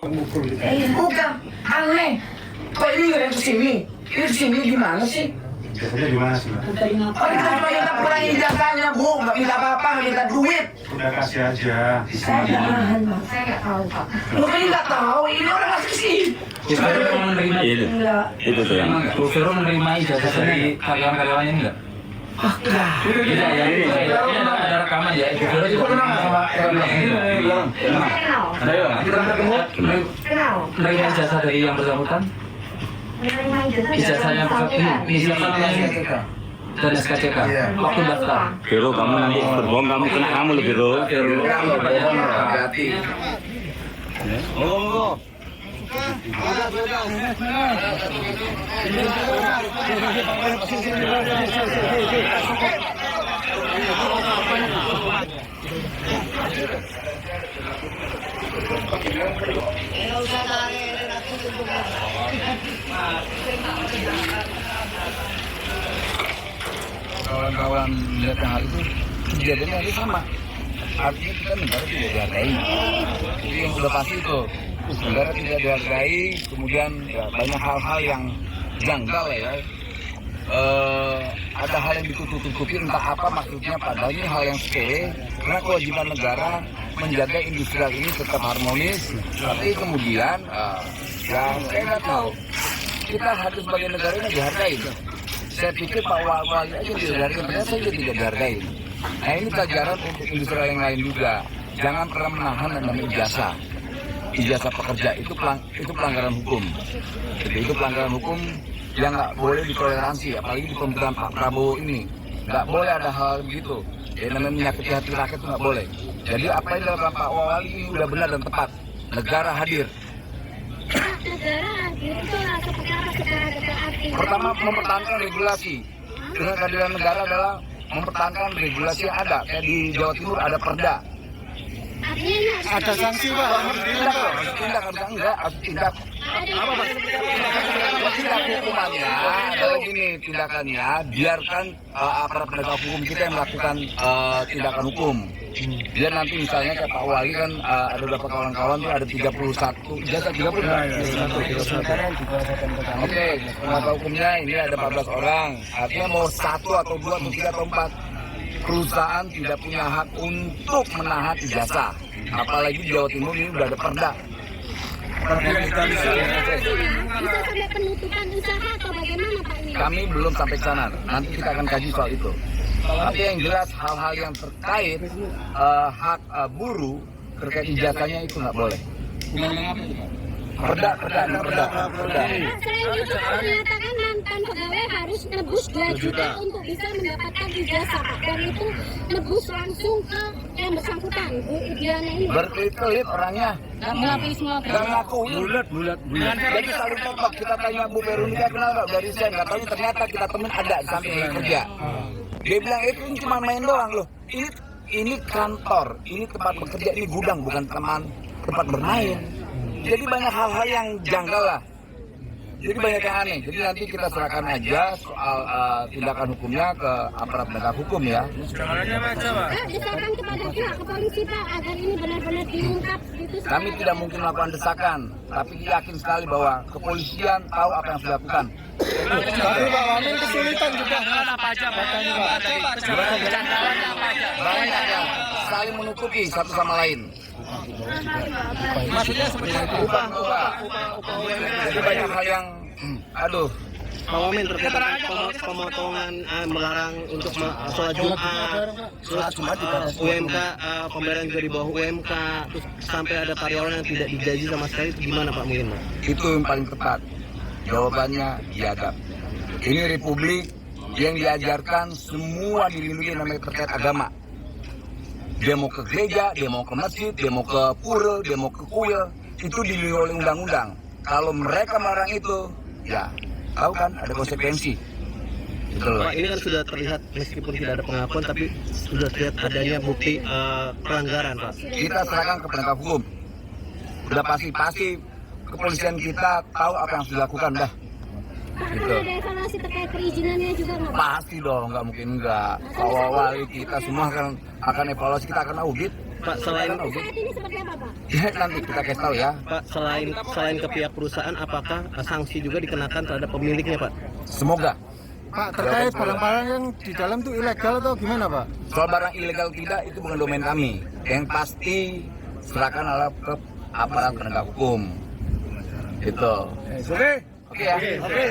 Bukan, aneh. Kok ini gak ada kesini? Ini kesini gimana sih? Biasanya gimana sih, Mbak? Oh, kita cuma minta pulang ijazahnya, Bu. Nggak minta apa-apa, nggak minta duit. Udah kasih aja. Saya nggak nahan, Bang. Saya nggak tahu, Pak. Lu kan nggak tahu, ini orang ngasih kesini. Itu tuh yang Bu Vero menerima ijazah dari karyawan-karyawannya enggak? Tidak ya, ini ada rekaman ya. Bu Vero juga pernah menerima ijazah dari yang bersangkutan. Ijazah yang dan SKCK waktu daftar. Vero, kamu nanti berbohong, kamu kena kamu loh Vero. Hati-hati. Monggo. Kawan-kawan melihat hal itu, kejadiannya itu sama. Artinya kita negara tidak dihargai. Itu yang sudah pasti itu. Negara tidak dihargai, kemudian ya, banyak hal-hal yang janggal ya. Ada hal yang ditutup-tutupi entah apa maksudnya, padahal ini hal yang sepele. Karena kewajiban negara menjaga industrial ini tetap harmonis. Tapi kemudian, yang saya nggak tahu, kita harus sebagai negara ini dihargai. Saya pikir Pak Wali aja tidak dihargai, ternyata saya tidak dihargai. Nah ini pelajaran untuk industri yang lain juga. Jangan pernah menahan yang namanya ijazah. Ijazah pekerja itu pelanggaran hukum. Jadi itu pelanggaran hukum yang nggak boleh ditoleransi, apalagi di pemerintahan Pak Prabowo ini. Nggak boleh ada hal begitu. Yang namanya menyakiti hati rakyat itu nggak boleh. Jadi apa yang dilakukan Pak Wali ini udah benar dan tepat. Negara hadir. Negara hadir itu seperti apa secara arti? Pertama, mempertahankan regulasi. Dengan kehadiran negara adalah mempertahankan regulasi yang ada. Kayak di Jawa Timur ada perda. Ada sanksi, Pak. Tindak harusnya enggak, harus tindak. Tindak hukumannya adalah gini, tindakannya biarkan aparat penegak hukum kita yang melakukan tindakan hukum. Biar nanti misalnya kayak Pak Wali kan ada beberapa kawan-kawan tuh ada 31 ijazah 30. Oke, penegak hukumnya ini ada 14 orang. Artinya mau 1 atau 2 atau 3 atau 4. Perusahaan tidak punya hak untuk menahan ijazah. Apalagi di Jawa Timur ini udah ada perda. Bisa sampai penutupan usaha atau bagaimana Pak? Kami belum sampai ke sana. Nanti kita akan kaji soal itu. Tapi yang jelas hal-hal yang terkait hak buruh terkait ijazahnya itu nggak boleh. Perda. Selain itu kan menyatakan mantan pegawai harus nebus 2 juta untuk bisa mendapatkan ijazah, Pak. Dan itu nebus langsung ke yang bersangkutan, Bu Idiana ini. Berkelit-kelit orangnya. Nggak ngaku. Bulat. Jadi saling kompak. Kita tanya Bu Veronica kenal nggak dari saya. Nggak tahu ternyata kita temen ada di samping kerja. Dia bilang itu cuma main doang loh. Ini kantor, ini tempat bekerja, ini gudang bukan tempat bermain. Jadi banyak hal-hal yang janggal lah. Jadi banyak yang aneh. Jadi nanti kita serahkan aja soal tindakan hukumnya ke aparat penegak hukum ya. Desakan kepada pihak kepolisi Pak agar ini benar-benar diungkap gitu. Kami tidak mungkin melakukan desakan, tapi yakin sekali bahwa kepolisian tahu apa yang sudah dilakukan. Tapi Pak Wamen kesulitan juga. Apa aja katanya Pak? Banyak yang saling menutupi satu sama lain. Maksudnya seperti itu. Upah. Jadi banyak hal yang, aduh. Pak Wamen terkait dengan pemotongan melarang untuk sholat Jumat di UMK, pembayaran juga di bawah UMK, terus sampai ada karyawan yang tidak digaji sama sekali, itu gimana Pak mungkin Pak? Itu yang paling tepat. Jawabannya biadab. Ini republik yang diajarkan semua dilindungi namanya terkait agama. Dia mau ke gereja, dia mau ke masjid, dia mau ke pura, dia mau ke kuil, itu dilindungi oleh undang-undang. Kalau mereka melarang itu, ya tahu kan ada konsekuensi. Gitu loh. Pak, ini kan sudah terlihat meskipun tidak ada pengakuan, tapi sudah terlihat adanya bukti pelanggaran Pak. Kita serahkan ke penegak hukum. Udah pasti kepolisian kita tahu apa yang sudah dilakukan dah. Pak, Gitu. akan ada evaluasi terkait perizinannya juga nggak Pak? Pasti dong, nggak mungkin enggak. Awal-awal kita semua akan evaluasi, kita akan audit. Pak, selain Saat ini seperti apa, Pak? Ya, nanti kita kasih tahu ya. Pak, selain ke pihak perusahaan, apakah sanksi juga dikenakan terhadap pemiliknya, Pak? Semoga. Pak, terkait barang-barang yang di dalam itu ilegal atau gimana, Pak? Soal barang ilegal tidak itu bukan domain kami. Yang pasti serahkan ke aparat penegak hukum. Gitu. Oke ya. Oke.